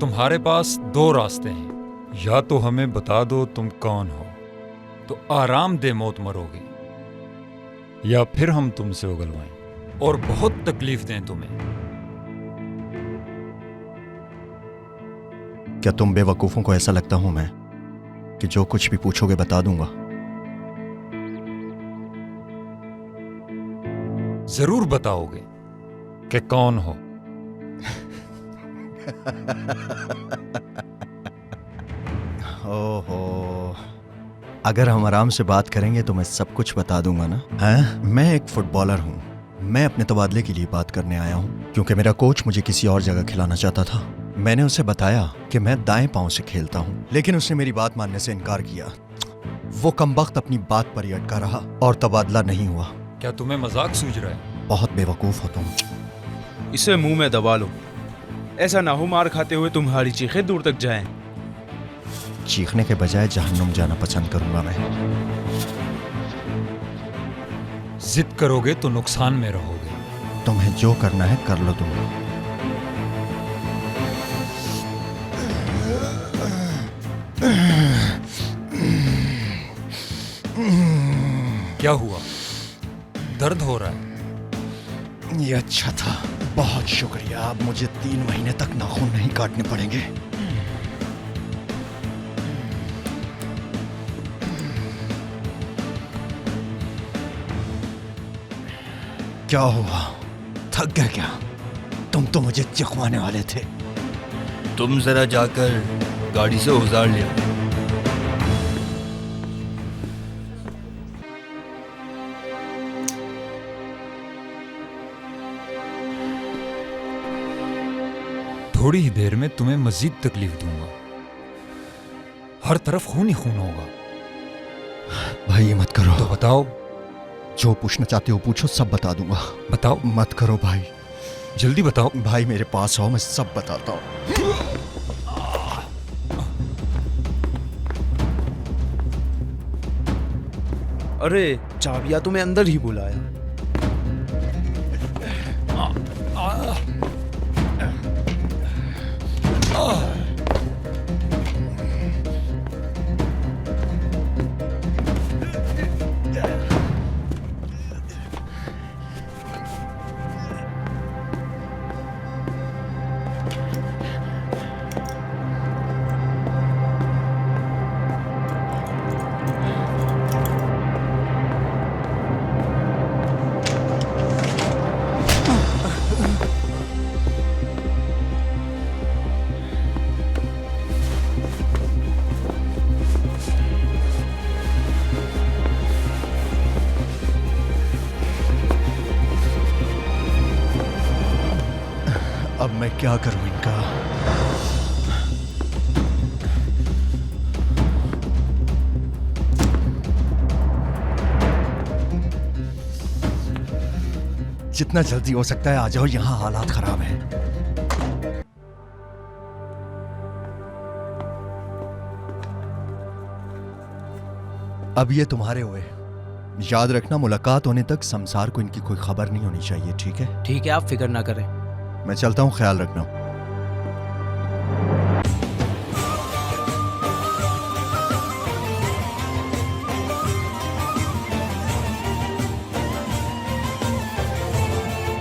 तुम्हारे पास दो रास्ते हैं, या तो हमें बता दो तुम कौन हो तो आराम दे मौत मरोगे, या फिर हम तुमसे उगलवाएं और बहुत तकलीफ दें तुम्हें। क्या तुम बेवकूफों को ऐसा लगता हूं मैं कि जो कुछ भी पूछोगे बता दूंगा? जरूर बताओगे कि कौन हो। ओहो, अगर हम आराम से बात करेंगे तो मैं सब कुछ बता दूंगा ना। हैं? मैं एक फुटबॉलर हूँ। मैं अपने तबादले के लिए बात करने आया हूँ क्योंकि मेरा कोच मुझे किसी और जगह खिलाना चाहता था। मैंने उसे बताया कि मैं दाएं पांव से खेलता हूँ, लेकिन उसने मेरी बात मानने से इनकार किया। वो कमबख्त अपनी बात पर ही अटका रहा और तबादला नहीं हुआ। क्या तुम्हें मजाक सूझ रहा है? बहुत बेवकूफ हो तुम। इसे मुंह में दबा लो, ऐसा ना हो मार खाते हुए तुम्हारी चीखें दूर तक जाएं। चीखने के बजाय जहन्नुम जाना पसंद करूंगा मैं। जिद करोगे तो नुकसान में रहोगे। तुम्हें जो करना है कर लो तुम। क्या हुआ? दर्द हो रहा है? ये अच्छा था, बहुत शुक्रिया। अब मुझे 3 महीने तक नाखून नहीं काटने पड़ेंगे। क्या हुआ, थक गए क्या? तुम तो मुझे चखवाने वाले थे। तुम जरा जाकर गाड़ी से औजार ले आओ। थोड़ी ही देर में तुम्हें मजीद तकलीफ दूंगा। हर तरफ खून ही खून होगा। भाई ये मत करो। तो बताओ। जो पूछना चाहते हो पूछो, सब बता दूंगा। बताओ। मत करो भाई, जल्दी बताओ। भाई मेरे पास आओ, मैं सब बताता हूँ। अरे चाबिया तुम्हें अंदर ही बुलाया। अब मैं क्या करूं इनका? जितना जल्दी हो सकता है आ जाओ, यहां हालात खराब हैं। अब ये तुम्हारे हुए। याद रखना, मुलाकात होने तक संसार को इनकी कोई खबर नहीं होनी चाहिए, ठीक है? ठीक है, आप फिक्र ना करें। मैं चलता हूं, ख्याल रखना।